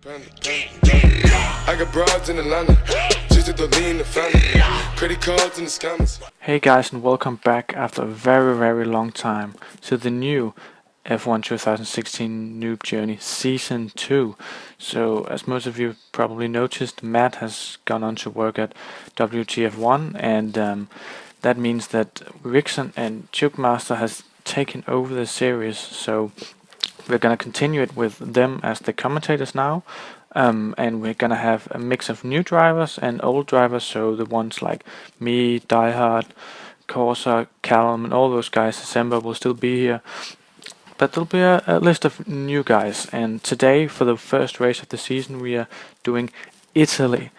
I got broads in Atlanta, just to lean the family, credit cards in the scammers. Hey guys, and welcome back after a very long time to the new F1 2016 Noob Journey Season 2. So, as most of you probably noticed, Matt has gone on to work at WTF1, and that means that Rixon and Tchouk Master has taken over the series. So we're gonna continue it with them as the commentators now, and we're gonna have a mix of new drivers and old drivers. So the ones like me, Diehard, Corsa, Callum, and all those guys, December will still be here. But there'll be a list of new guys, and today for the first race of the season we are doing Italy.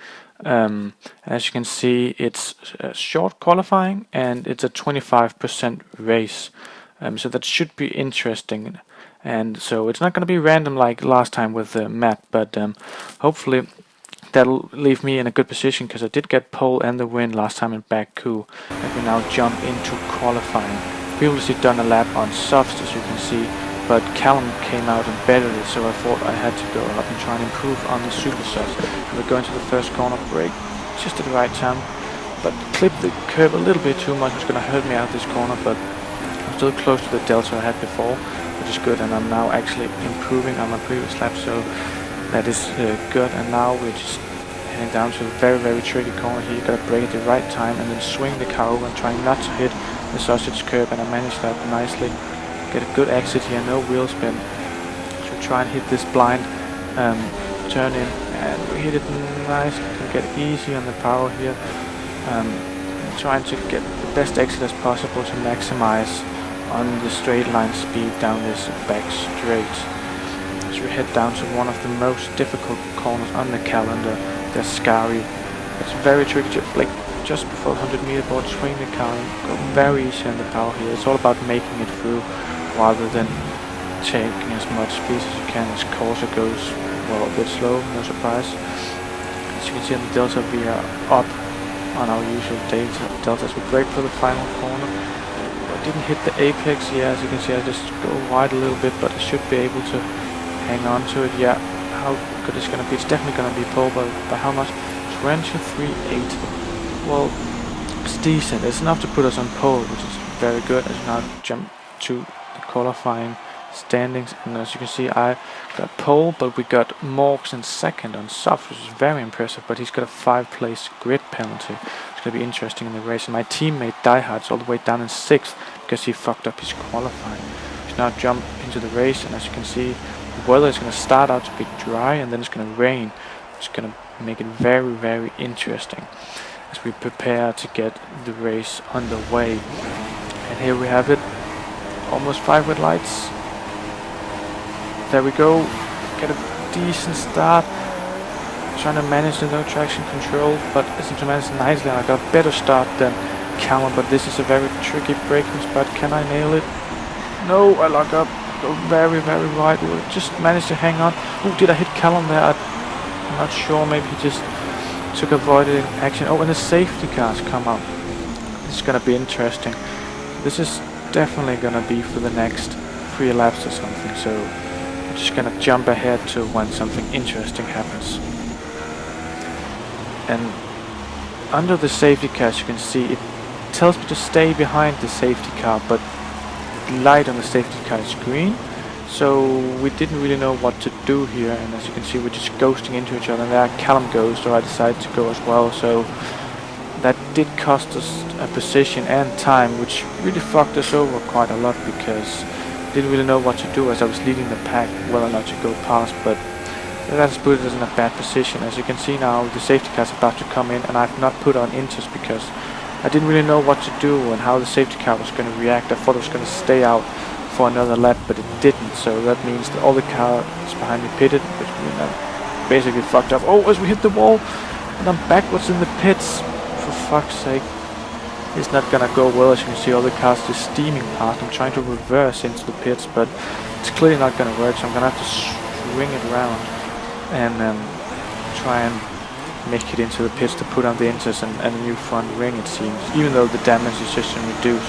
As you can see, it's short qualifying and it's a 25% race, so that should be interesting. And so it's not going to be random like last time with Matt, but hopefully that'll leave me in a good position, because I did get pole and the win last time in Baku. And we now jump into qualifying. Previously done a lap on softs, as you can see, but Callum came out and bettered it, so I thought I had to go up and try and improve on the super softs. We're going to the first corner, brake just at the right time, but clipped the curb a little bit too much. It's going to hurt me out this corner, but I'm still close to the delta I had before, which is good, and I'm now actually improving on my previous lap, so that is good. And now we're just heading down to a very tricky corner here. You gotta brake at the right time and then swing the car over and trying not to hit the sausage curb, and I managed that nicely. Get a good exit here, no wheel spin. So try and hit this blind turn in, and we hit it nice. Can get easy on the power here. Trying to get the best exit as possible to maximize on the straight line speed down this back straight. As we head down to one of the most difficult corners on the calendar, the Scari. It's very tricky to, like, just before the 100-meter board, swing the car and go very easy on the power here. It's all about making it through rather than taking as much speed as you can. As Corsa goes, well, a bit slow, no surprise. As you can see on the delta, we are up on our usual deltas. We brake for the final corner. I didn't hit the apex. Yeah, as you can see, I just go wide a little bit, but I should be able to hang on to it. Yeah, how good it's going to be? It's definitely going to be pole, but by how much? 23.8. Well, it's decent. It's enough to put us on pole, which is very good. As we now jump to the qualifying standings, and as you can see, I got pole, but we got Morgs in second on soft, which is very impressive, but he's got a 5-place grid penalty. It's going to be interesting in the race. And my teammate Diehard's all the way down in 6th because he fucked up his qualifying. He's now jump into the race, and as you can see, the weather is going to start out to be dry and then it's going to rain. It's going to make it very interesting as we prepare to get the race underway. And here we have it, almost 5 red lights. There we go, get a decent start. Trying to manage the no traction control, but it seems to manage nicely. I got a better start than Callum, but this is a very tricky braking spot. Can I nail it? No, I lock up. Go very wide. We just managed to hang on. Oh, did I hit Callum there? I'm not sure. Maybe he just took avoiding action. Oh, and the safety cars come up. This is gonna be interesting. This is definitely gonna be for the next 3 laps or something. So I'm just gonna jump ahead to when something interesting happens. And under the safety car, as you can see, it tells me to stay behind the safety car, but the light on the safety car is green, so we didn't really know what to do here. And as you can see, we're just ghosting into each other, and there Callum goes, so I decided to go as well. So that did cost us a position and time, which really fucked us over quite a lot, because I didn't really know what to do as I was leading the pack, whether or not to go past. But that's put us in a bad position. As you can see now, the safety car is about to come in, and I've not put on inters because I didn't really know what to do and how the safety car was going to react. I thought it was going to stay out for another lap, but it didn't. So that means that all the cars behind me pitted, which we basically fucked up. Oh, as we hit the wall, and I'm backwards in the pits. For fuck's sake. It's not going to go well. As you can see, all the cars just steaming past. I'm trying to reverse into the pits, but it's clearly not going to work, so I'm going to have to swing it around and try and make it into the pits to put on the inters and a new front wing. It seems, even though the damage is just reduced,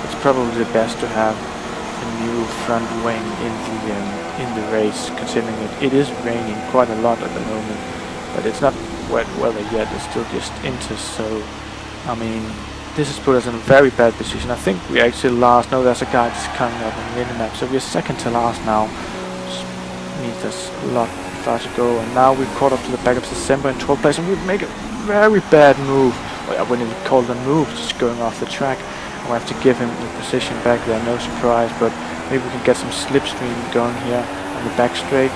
it's probably the best to have a new front wing in the in the race, considering it is raining quite a lot at the moment, but it's not wet weather yet, it's still just inches, so I mean, this has put us in a very bad position. I think we actually last. No, there's a guy just coming up on the minimap, so we're second to last now, which means there's a lot far to go, and now we've caught up to the back of December in 12th place, and we make a very bad move. Well, I wouldn't even call it a move, just going off the track. We have to give him the position back there, no surprise, but maybe we can get some slipstream going here on the back straight.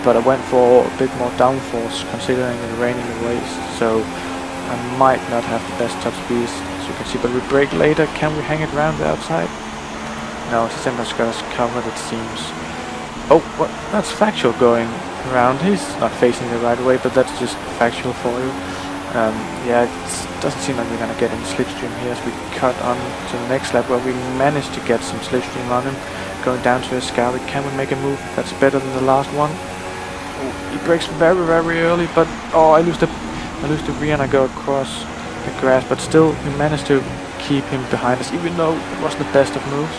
But I went for a bit more downforce considering it raining the race, so I might not have the best top speeds, as you can see, but we brake later. Can we hang it around the outside? No, December's got us covered, it seems. Oh, what? That's factual going around. He's not facing the right way, but that's just factual for you. Yeah, it doesn't seem like we're going to get any slipstream here as we cut on to the next lap where we managed to get some slipstream on him. Going down to Escavi, can we make a move that's better than the last one? Oh, he brakes very, very early, but oh, I lose the rear and I go across the grass, but still we managed to keep him behind us, even though it wasn't the best of moves.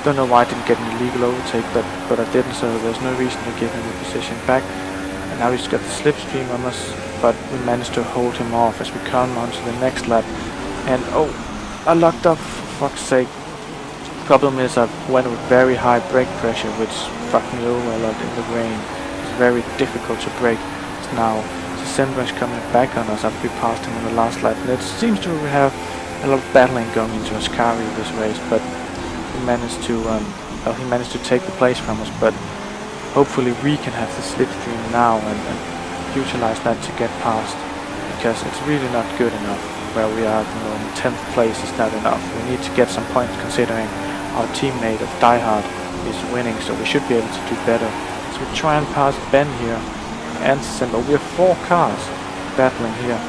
Don't know why I didn't get an illegal overtake, but I didn't, so there's no reason to give him the position back. And now he's got the slipstream on us, but we managed to hold him off as we come on to the next lap. And oh, I locked up, for fuck's sake. Problem is I went with very high brake pressure, which fucked me over a lot in the rain. It's very difficult to brake. Now December is coming back on us after we passed him on the last lap, and it seems to have a lot of battling going into Ascari this race, but he managed to take the place from us, but hopefully we can have the slipstream now and utilize that to get past, because it's really not good enough where we are at the moment. 10th place is not enough. We need to get some points considering our teammate of Die Hard is winning, so we should be able to do better. So we try and pass Ben here and December. We have 4 cars battling here,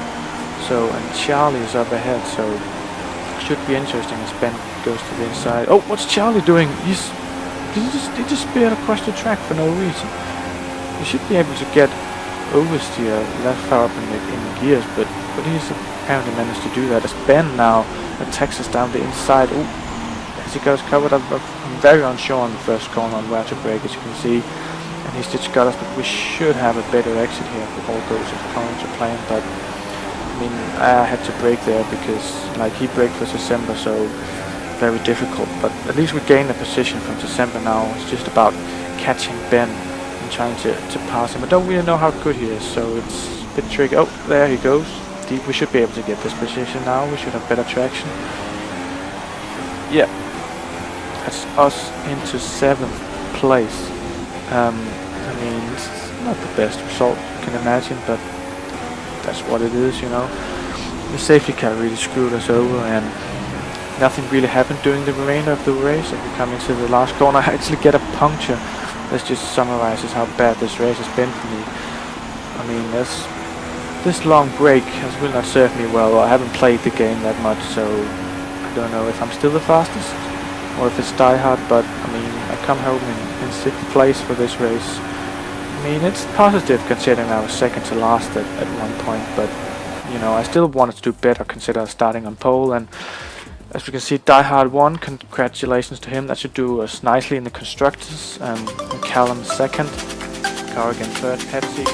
so, and Charlie is up ahead, so it should be interesting as Ben goes to the inside. Oh, what's Charlie doing? He just speared across the track for no reason. He should be able to get oversteer that far up in the gears, but he's apparently managed to do that as Ben now attacks us down the inside. Oh, has he got us covered? I'm very unsure on the first corner on where to brake, as you can see, and he's just got us, but we should have a better exit here if all goes according to plan. But I mean, I had to brake there because like he braked for December, so very difficult, but at least we gained a position from December now. It's just about catching Ben and trying to pass him. I don't really know how good he is, so it's a bit tricky. Oh, there he goes. We should be able to get this position now. We should have better traction. Yeah, that's us into 7th place. I mean, it's not the best result you can imagine, but that's what it is, you know. The safety car really screwed us over, and nothing really happened during the remainder of the race. As we come into the last corner, I actually get a puncture. This just summarizes how bad this race has been for me. I mean, this long break has really not served me well. I haven't played the game that much, so I don't know if I'm still the fastest or if it's Die Hard, but I mean, I come home in 6th place for this race. I mean, it's positive considering I was second to last at one point, but you know, I still wanted to do better considering starting on pole. And as we can see, Die Hard won. Congratulations to him. That should do us nicely in the constructors. And Callum second, Corrigan third, Pepsi.